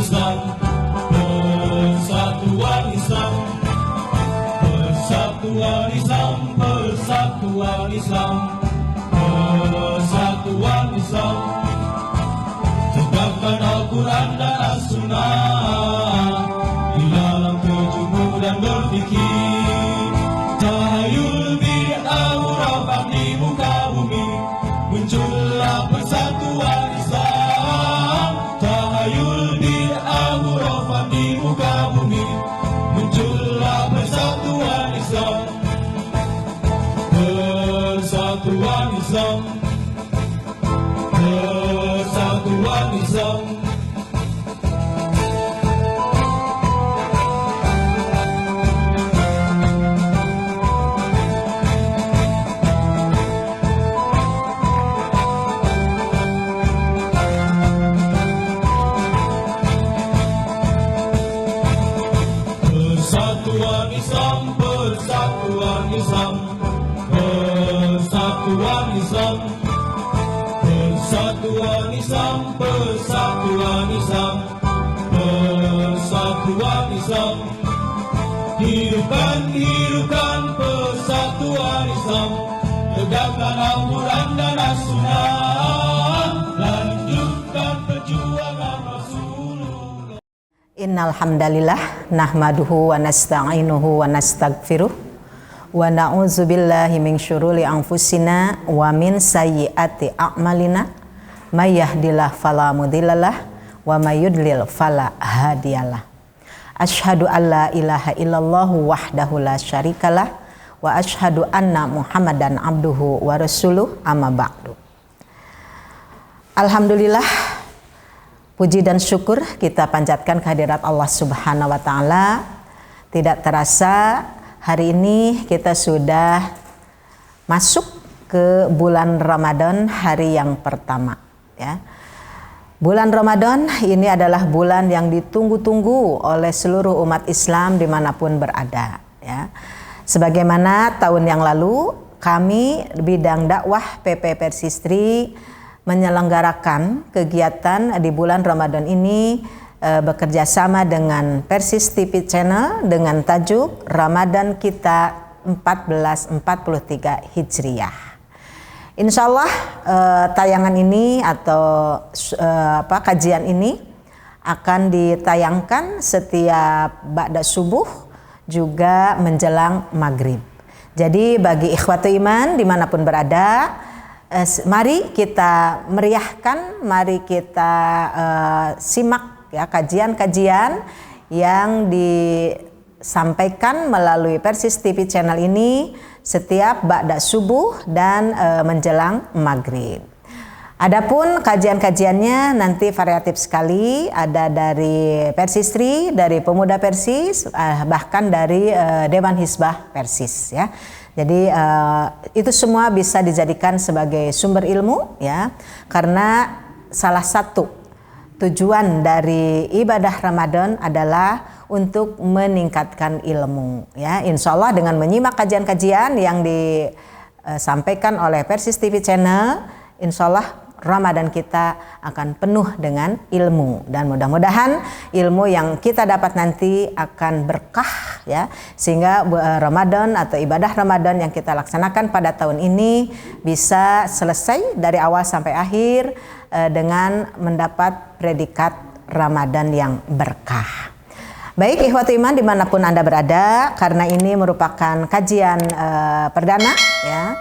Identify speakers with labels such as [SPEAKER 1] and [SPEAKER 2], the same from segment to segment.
[SPEAKER 1] Islam, persatuan Islam, persatuan Islam, persatuan Islam, persatuan Islam. Tegakkan Al-Quran dan As-Sunnah di dalam tujuhmu dan berfikir. Tahayul bid'ah murabak di muka bumi, muncullah persatuan Islam. Tahayul bid'ah murabak di muka bumi, muncullah persatuan Islam. Persatuan Islam, persatuan Islam. Persatuan Islam, persatuan Islam, persatuan Islam, persatuan Islam, persatuan Islam, persatuan Islam. Hidupkan, hidupkan persatuan Islam, tegakkan Al-Quran dan As-Sunnah, lanjutkan perjuangan Rasulullah.
[SPEAKER 2] Innal hamdalillah nahmaduhu wa nasta'inuhu wa nastaghfiruh wa na'udzubillahi min syururi anfusina wa min sayyiati a'malina may yahdihillahu fala mudhillalah wa may yudlil fala hadiyalah. Asyhadu an la ilaha illallah wahdahu la syarikalah wa asyhadu anna Muhammadan abduhu wa rasuluh amma ba'du. Alhamdulillah, puji dan syukur kita panjatkan kehadirat Allah Subhanahu wa taala. Tidak terasa hari ini kita sudah masuk ke bulan Ramadan, hari yang pertama ya. Bulan Ramadan ini adalah bulan yang ditunggu-tunggu oleh seluruh umat Islam dimanapun berada ya. Sebagaimana tahun yang lalu kami bidang dakwah PP Persistri menyelenggarakan kegiatan di bulan Ramadan ini bekerja sama dengan Persis TV Channel dengan tajuk Ramadan Kita 1443 Hijriah. Insya Allah tayangan ini atau kajian ini akan ditayangkan setiap ba'da subuh juga menjelang maghrib. Jadi bagi ikhwatu iman dimanapun berada, mari kita meriahkan, mari kita simak ya kajian-kajian yang disampaikan melalui Persis TV Channel ini setiap ba'da subuh dan menjelang maghrib. Adapun kajian-kajiannya nanti variatif sekali, ada dari Persistri, dari Pemuda Persis, bahkan dari Dewan Hizbah Persis ya. Jadi itu semua bisa dijadikan sebagai sumber ilmu ya, karena salah satu tujuan dari ibadah Ramadan adalah untuk meningkatkan ilmu ya. Insya Allah dengan menyimak kajian-kajian yang disampaikan oleh Persis TV Channel, insya Allah Ramadan kita akan penuh dengan ilmu, dan mudah-mudahan ilmu yang kita dapat nanti akan berkah ya, sehingga Ramadan atau ibadah Ramadan yang kita laksanakan pada tahun ini bisa selesai dari awal sampai akhir dengan mendapat predikat Ramadan yang berkah. Baik ikhwati iman dimanapun Anda berada, karena ini merupakan kajian perdana ya,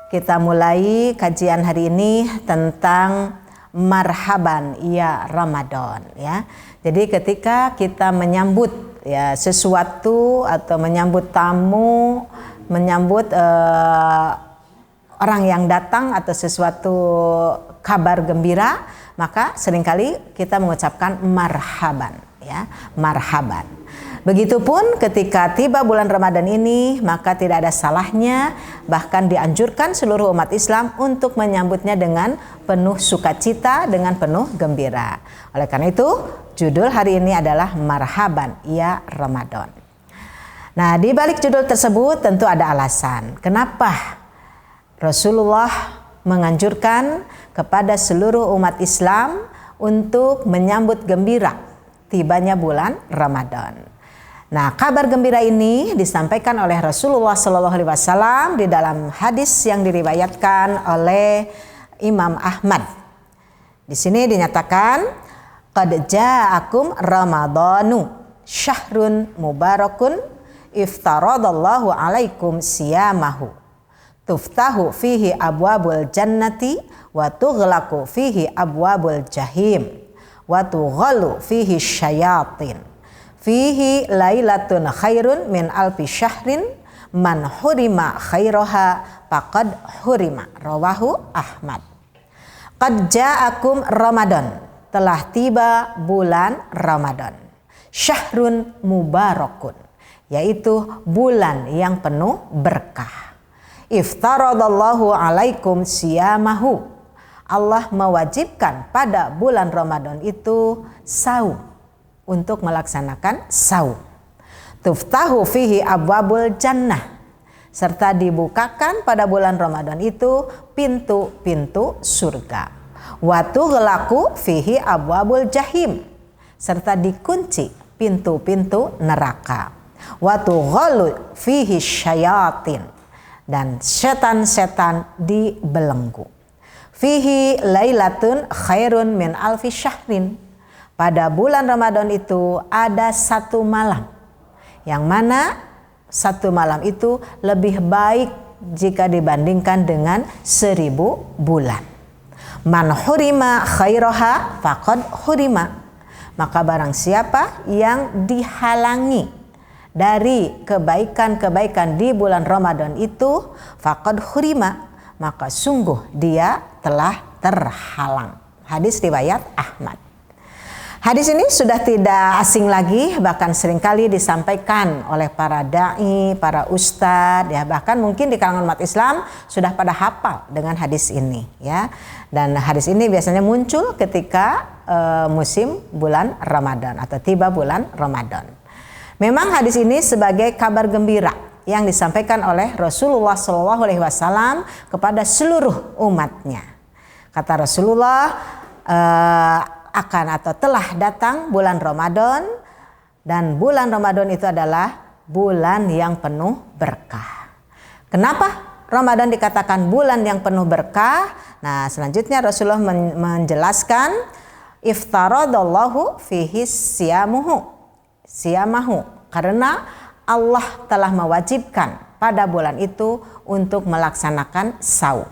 [SPEAKER 2] kita mulai kajian hari ini tentang marhaban ya Ramadan ya. Jadi ketika kita menyambut ya sesuatu atau menyambut tamu, menyambut orang yang datang atau sesuatu kabar gembira, maka seringkali kita mengucapkan marhaban ya, marhaban. Begitupun ketika tiba bulan Ramadan ini, maka tidak ada salahnya, bahkan dianjurkan seluruh umat Islam untuk menyambutnya dengan penuh sukacita, dengan penuh gembira. Oleh karena itu, judul hari ini adalah marhaban ya Ramadan. Nah, di balik judul tersebut tentu ada alasan. Kenapa Rasulullah menganjurkan kepada seluruh umat Islam untuk menyambut gembira tibanya bulan Ramadan. Nah, kabar gembira ini disampaikan oleh Rasulullah SAW di dalam hadis yang diriwayatkan oleh Imam Ahmad. Di sini dinyatakan, qad ja'akum Ramadanu syahrun mubarakun iftaradallahu alaikum siyamahu tuftahu fihi abwabul jannati wa tughlaqu fihi abwabul jahim wa tughallu fihi syayatin fihi lailatun khairun min alfi syahrin man hurima khairaha faqad hurima, rawahu Ahmad. Qad ja'akum Ramadan, telah tiba bulan Ramadan. Syahrun mubarakun, yaitu bulan yang penuh berkah. Iftaradallahu alaikum siyamahu, Allah mewajibkan pada bulan Ramadan itu saum, untuk melaksanakan saum. Tuftahu fihi abwabul jannah, serta dibukakan pada bulan Ramadan itu pintu-pintu surga. Wa tughlaqu fihi abwabul jahim, serta dikunci pintu-pintu neraka. Wa tughallu fihi syayatin, dan setan-setan dibelenggu. Fihi lailatun khairun min alfi syahrin, pada bulan Ramadan itu ada satu malam, yang mana satu malam itu lebih baik jika dibandingkan dengan 1000 bulan. Man hurima khairaha faqad hurima, maka barang siapa yang dihalangi dari kebaikan-kebaikan di bulan Ramadan itu, faqad hurima, maka sungguh dia telah terhalang. Hadis riwayat Ahmad. Hadis ini sudah tidak asing lagi, bahkan seringkali disampaikan oleh para da'i, para ustadz, ya, bahkan mungkin di kalangan umat Islam sudah pada hafal dengan hadis ini, ya. Dan hadis ini biasanya muncul ketika musim bulan Ramadan atau tiba bulan Ramadan. Memang hadis ini sebagai kabar gembira yang disampaikan oleh Rasulullah SAW kepada seluruh umatnya. Kata Rasulullah, akan atau telah datang bulan Ramadan, dan bulan Ramadan itu adalah bulan yang penuh berkah. Kenapa Ramadan dikatakan bulan yang penuh berkah? Nah, selanjutnya Rasulullah menjelaskan, iftaradallahu fihi siyamahu, karena Allah telah mewajibkan pada bulan itu untuk melaksanakan saum.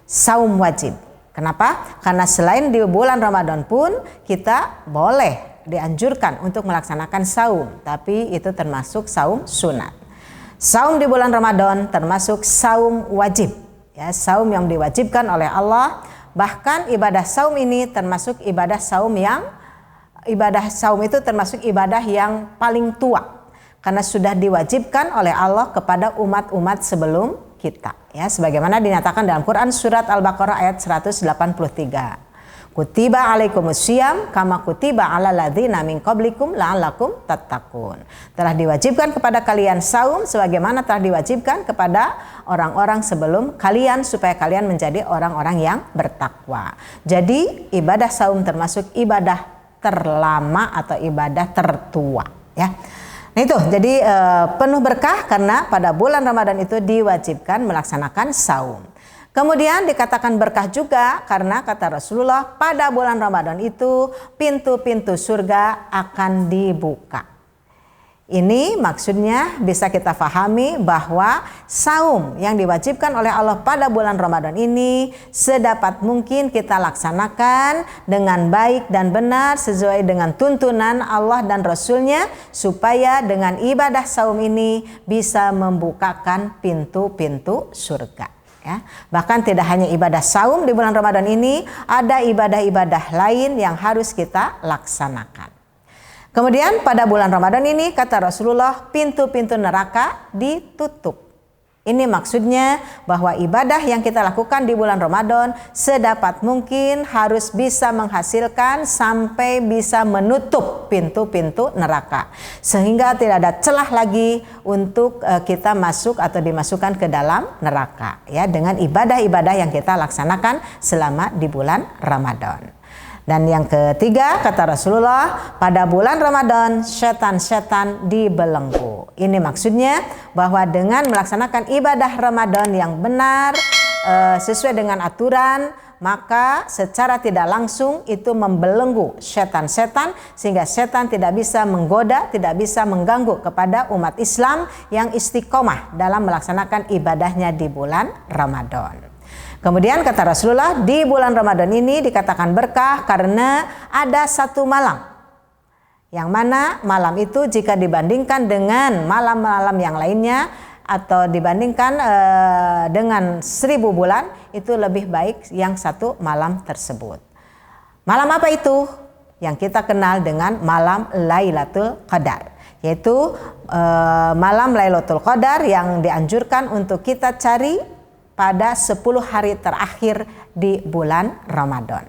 [SPEAKER 2] Saum wajib. Kenapa? Karena selain di bulan Ramadan pun kita boleh dianjurkan untuk melaksanakan saum, tapi itu termasuk saum sunat. Saum di bulan Ramadan termasuk saum wajib, ya, saum yang diwajibkan oleh Allah. Bahkan ibadah saum ini termasuk ibadah saum itu termasuk ibadah yang paling tua, karena sudah diwajibkan oleh Allah kepada umat-umat sebelum kita, ya, sebagaimana dinyatakan dalam Quran surat Al-Baqarah ayat 183. Kutiba alaikumusiyam kama kutiba ala ladzina min qablikum la'allakum tattaqun. Telah diwajibkan kepada kalian saum sebagaimana telah diwajibkan kepada orang-orang sebelum kalian, supaya kalian menjadi orang-orang yang bertakwa. Jadi ibadah saum termasuk ibadah terlama atau ibadah tertua, ya. Nah itu, jadi penuh berkah karena pada bulan Ramadan itu diwajibkan melaksanakan saum. Kemudian dikatakan berkah juga karena kata Rasulullah, pada bulan Ramadan itu pintu-pintu surga akan dibuka. Ini maksudnya bisa kita fahami bahwa saum yang diwajibkan oleh Allah pada bulan Ramadan ini sedapat mungkin kita laksanakan dengan baik dan benar sesuai dengan tuntunan Allah dan Rasulnya, supaya dengan ibadah saum ini bisa membukakan pintu-pintu surga. Ya, bahkan tidak hanya ibadah saum di bulan Ramadan ini, ada ibadah-ibadah lain yang harus kita laksanakan. Kemudian pada bulan Ramadan ini kata Rasulullah, pintu-pintu neraka ditutup. Ini maksudnya bahwa ibadah yang kita lakukan di bulan Ramadan sedapat mungkin harus bisa menghasilkan sampai bisa menutup pintu-pintu neraka, sehingga tidak ada celah lagi untuk kita masuk atau dimasukkan ke dalam neraka, ya, dengan ibadah-ibadah yang kita laksanakan selama di bulan Ramadan. Dan yang ketiga, kata Rasulullah, pada bulan Ramadan setan-setan dibelenggu. Ini maksudnya bahwa dengan melaksanakan ibadah Ramadan yang benar, sesuai dengan aturan, maka secara tidak langsung itu membelenggu setan-setan, sehingga setan tidak bisa menggoda, tidak bisa mengganggu kepada umat Islam yang istiqomah dalam melaksanakan ibadahnya di bulan Ramadan. Kemudian kata Rasulullah, di bulan Ramadan ini dikatakan berkah karena ada satu malam, yang mana malam itu jika dibandingkan dengan malam-malam yang lainnya atau dibandingkan dengan 1000 bulan, itu lebih baik yang satu malam tersebut. Malam apa itu? Yang kita kenal dengan malam Lailatul Qadar, yaitu malam Lailatul Qadar yang dianjurkan untuk kita cari pada 10 hari terakhir di bulan Ramadan.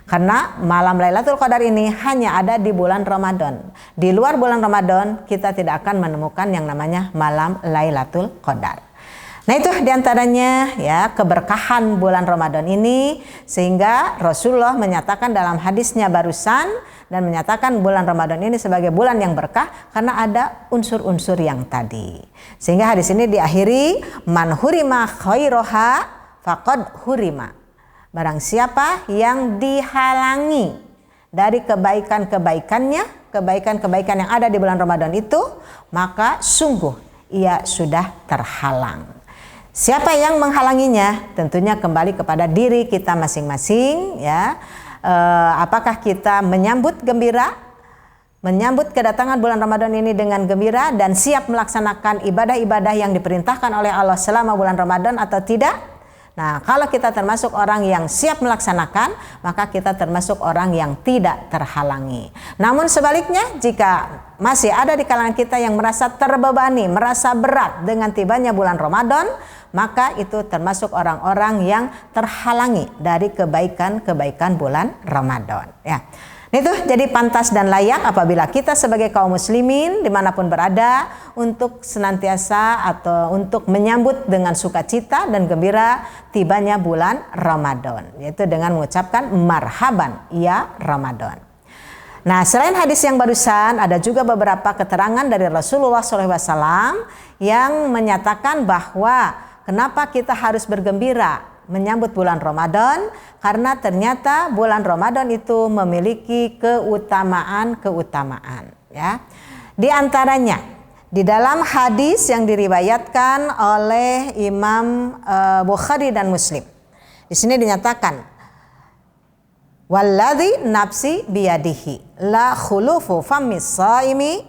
[SPEAKER 2] Karena malam Lailatul Qadar ini hanya ada di bulan Ramadan. Di luar bulan Ramadan kita tidak akan menemukan yang namanya malam Lailatul Qadar. Nah, itu diantaranya ya keberkahan bulan Ramadan ini, sehingga Rasulullah menyatakan dalam hadisnya barusan dan menyatakan bulan Ramadan ini sebagai bulan yang berkah karena ada unsur-unsur yang tadi. Sehingga hadis ini diakhiri, man hurima khairoha faqad hurima. Barang siapa yang dihalangi dari kebaikan-kebaikannya, kebaikan-kebaikan yang ada di bulan Ramadan itu, maka sungguh ia sudah terhalang. Siapa yang menghalanginya? Tentunya kembali kepada diri kita masing-masing ya. Apakah kita menyambut gembira, menyambut kedatangan bulan Ramadan ini dengan gembira dan siap melaksanakan ibadah-ibadah yang diperintahkan oleh Allah selama bulan Ramadan atau tidak? Nah, kalau kita termasuk orang yang siap melaksanakan, maka kita termasuk orang yang tidak terhalangi. Namun sebaliknya, jika masih ada di kalangan kita yang merasa terbebani, merasa berat dengan tibanya bulan Ramadan, maka itu termasuk orang-orang yang terhalangi dari kebaikan-kebaikan bulan Ramadan. Ya. Itu jadi pantas dan layak apabila kita sebagai kaum muslimin dimanapun berada untuk senantiasa atau untuk menyambut dengan sukacita dan gembira tibanya bulan Ramadan, yaitu dengan mengucapkan marhaban ya Ramadan. Nah, selain hadis yang barusan, ada juga beberapa keterangan dari Rasulullah SAW yang menyatakan bahwa kenapa kita harus bergembira menyambut bulan Ramadan, karena ternyata bulan Ramadan itu memiliki keutamaan ya. Di antaranya di dalam hadis yang diriwayatkan oleh Imam Bukhari dan Muslim. Di sini dinyatakan, walladzi nafsi biyadihi la khulufu fammis shaimi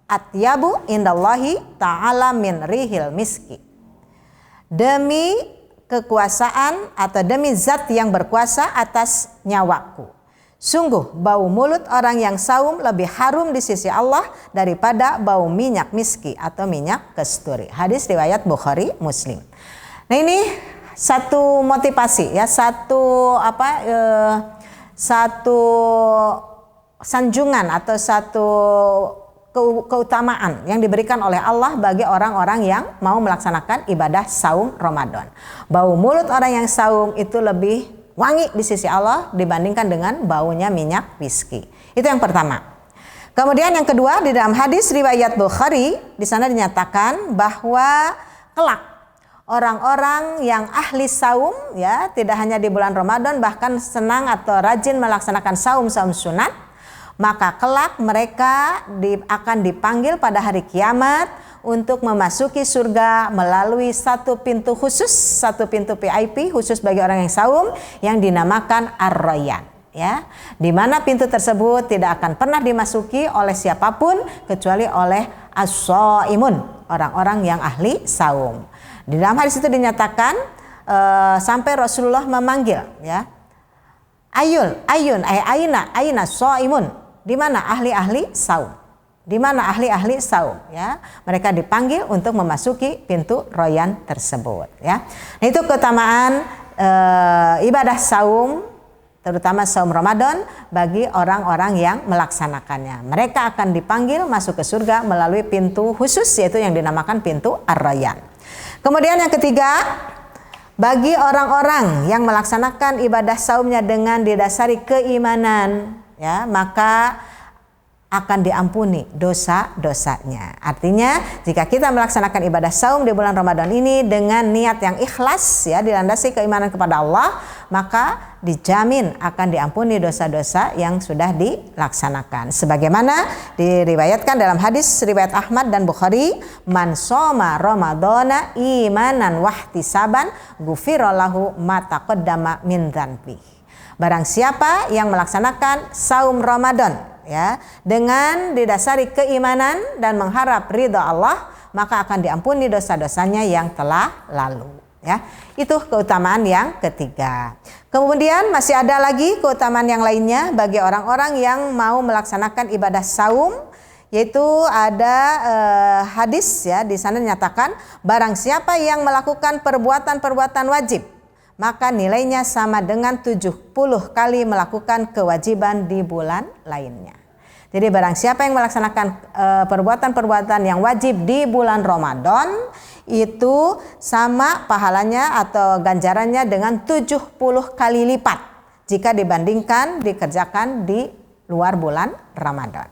[SPEAKER 2] atyabu indallahi ta'ala min rihil miski. Demi kekuasaan atau demi zat yang berkuasa atas nyawaku, sungguh bau mulut orang yang saum lebih harum di sisi Allah daripada bau minyak miski atau minyak kasturi. Hadis riwayat Bukhari Muslim. Nah, ini satu motivasi ya, satu sanjungan atau satu keutamaan yang diberikan oleh Allah bagi orang-orang yang mau melaksanakan ibadah saum Ramadan. Bau mulut orang yang saum itu lebih wangi di sisi Allah dibandingkan dengan baunya minyak miski. Itu yang pertama. Kemudian yang kedua, di dalam hadis riwayat Bukhari, di sana dinyatakan bahwa kelak orang-orang yang ahli saum ya, tidak hanya di bulan Ramadan, bahkan senang atau rajin melaksanakan saum-saum sunat, maka kelak mereka akan dipanggil pada hari kiamat untuk memasuki surga melalui satu pintu khusus, satu pintu VIP khusus bagi orang yang saum yang dinamakan Ar-Rayyan ya. Di mana pintu tersebut tidak akan pernah dimasuki oleh siapapun kecuali oleh as-shaimun, orang-orang yang ahli saum. Di dalam hadis itu dinyatakan sampai Rasulullah memanggil ya, aina shaimun. Di mana ahli-ahli saum? Di mana ahli-ahli saum ya? Mereka dipanggil untuk memasuki pintu Rayyan tersebut ya. Nah, itu keutamaan ibadah saum, terutama saum Ramadan bagi orang-orang yang melaksanakannya. Mereka akan dipanggil masuk ke surga melalui pintu khusus, yaitu yang dinamakan pintu Ar-Rayyan. Kemudian yang ketiga, bagi orang-orang yang melaksanakan ibadah saumnya dengan didasari keimanan, ya, maka akan diampuni dosa-dosanya. Artinya jika kita melaksanakan ibadah saum di bulan Ramadan ini dengan niat yang ikhlas, ya, dilandasi keimanan kepada Allah, maka dijamin akan diampuni dosa-dosa yang sudah dilaksanakan. Sebagaimana diriwayatkan dalam hadis riwayat Ahmad dan Bukhari, man shoma ramadhana imanan wahtisaban ghufira lahu ma taqaddama min dzanbi. Barang siapa yang melaksanakan saum Ramadan, ya, dengan didasari keimanan dan mengharap ridha Allah, maka akan diampuni dosa-dosanya yang telah lalu, ya. Itu keutamaan yang ketiga. Kemudian masih ada lagi keutamaan yang lainnya bagi orang-orang yang mau melaksanakan ibadah saum, yaitu ada hadis, ya, di sana dinyatakan barang siapa yang melakukan perbuatan-perbuatan wajib, maka nilainya sama dengan 70 kali melakukan kewajiban di bulan lainnya. Jadi barang siapa yang melaksanakan perbuatan-perbuatan yang wajib di bulan Ramadan, itu sama pahalanya atau ganjarannya dengan 70 kali lipat jika dibandingkan dikerjakan di luar bulan Ramadan.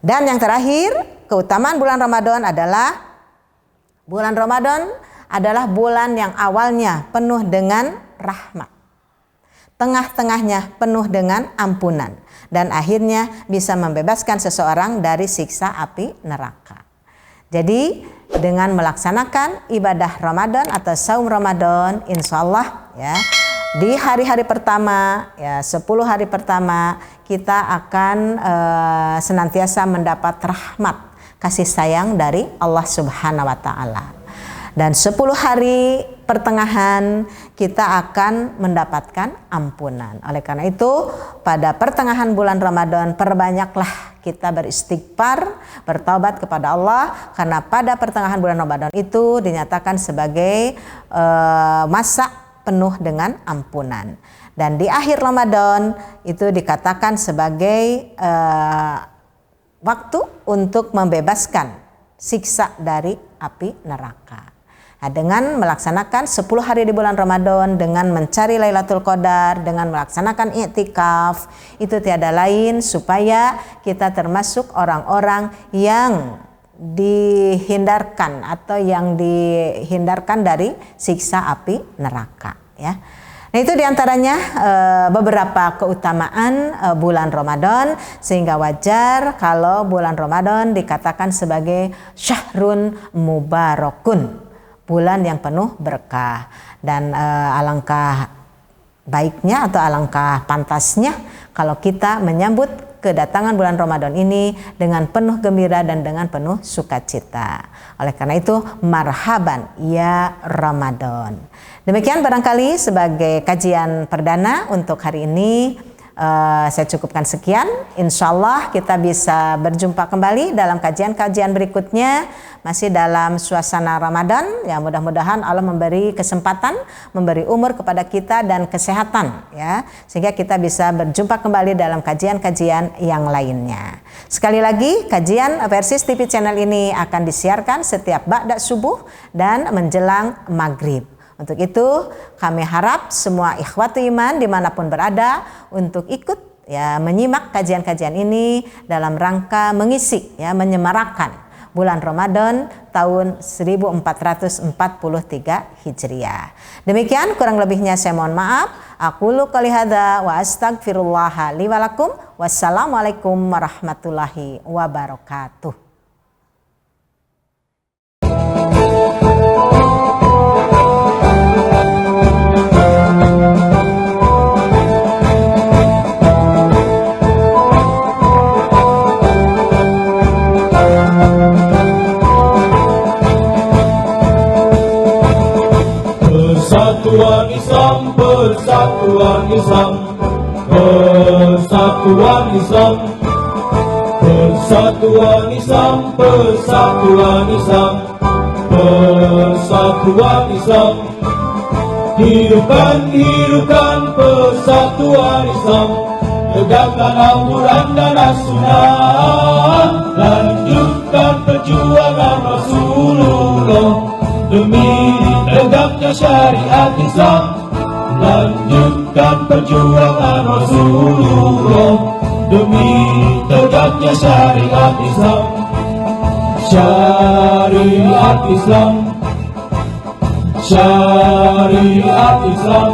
[SPEAKER 2] Dan yang terakhir, keutamaan bulan Ramadan adalah bulan yang awalnya penuh dengan rahmat, tengah-tengahnya penuh dengan ampunan, dan akhirnya bisa membebaskan seseorang dari siksa api neraka. Jadi dengan melaksanakan ibadah Ramadan atau saum Ramadan, insya Allah, ya, di hari-hari pertama, ya, 10 hari pertama kita akan senantiasa mendapat rahmat kasih sayang dari Allah Subhanahu wa Ta'ala. Dan 10 hari pertengahan kita akan mendapatkan ampunan. Oleh karena itu, pada pertengahan bulan Ramadan perbanyaklah kita beristighfar, bertaubat kepada Allah, karena pada pertengahan bulan Ramadan itu dinyatakan sebagai masa penuh dengan ampunan. Dan di akhir Ramadan itu dikatakan sebagai waktu untuk membebaskan siksa dari api neraka. Nah, dengan melaksanakan 10 hari di bulan Ramadan, dengan mencari Lailatul Qadar, dengan melaksanakan i'tikaf, itu tiada lain supaya kita termasuk orang-orang yang dihindarkan atau yang dihindarkan dari siksa api neraka, ya. Nah, itu diantaranya beberapa keutamaan bulan Ramadan, sehingga wajar kalau bulan Ramadan dikatakan sebagai syahrun mubarakun, bulan yang penuh berkah. Dan alangkah baiknya atau alangkah pantasnya kalau kita menyambut kedatangan bulan Ramadan ini dengan penuh gembira dan dengan penuh sukacita. Oleh karena itu, marhaban ya Ramadan. Demikian barangkali sebagai kajian perdana untuk hari ini. Saya cukupkan sekian. Insya Allah kita bisa berjumpa kembali dalam kajian-kajian berikutnya, masih dalam suasana Ramadan. Ya, mudah-mudahan Allah memberi kesempatan, memberi umur kepada kita dan kesehatan, ya, sehingga kita bisa berjumpa kembali dalam kajian-kajian yang lainnya. Sekali lagi, kajian Persis TV channel ini akan disiarkan setiap ba'da subuh dan menjelang maghrib. Untuk itu kami harap semua ikhwatu iman dimanapun berada untuk ikut, ya, menyimak kajian-kajian ini dalam rangka mengisi, ya, menyemarakan bulan Ramadan tahun 1443 Hijriah. Demikian kurang lebihnya saya mohon maaf. Aqulu qouli hadza wa astaghfirullah li wa lakum. Wassalamualaikum warahmatullahi wabarakatuh.
[SPEAKER 1] Persatuan Islam, persatuan Islam, persatuan Islam, persatuan Islam, persatuan Islam, persatuan Islam. Hidupkan, hidupkan persatuan Islam, tegakkan Al-Quran dan As-Sunnah, lanjutkan perjuangan Rasulullah demi tegaknya tegaknya syariat Islam, lanjutkan perjuangan Rasulullah demi tegaknya syariat Islam. Syariat Islam, syariat Islam.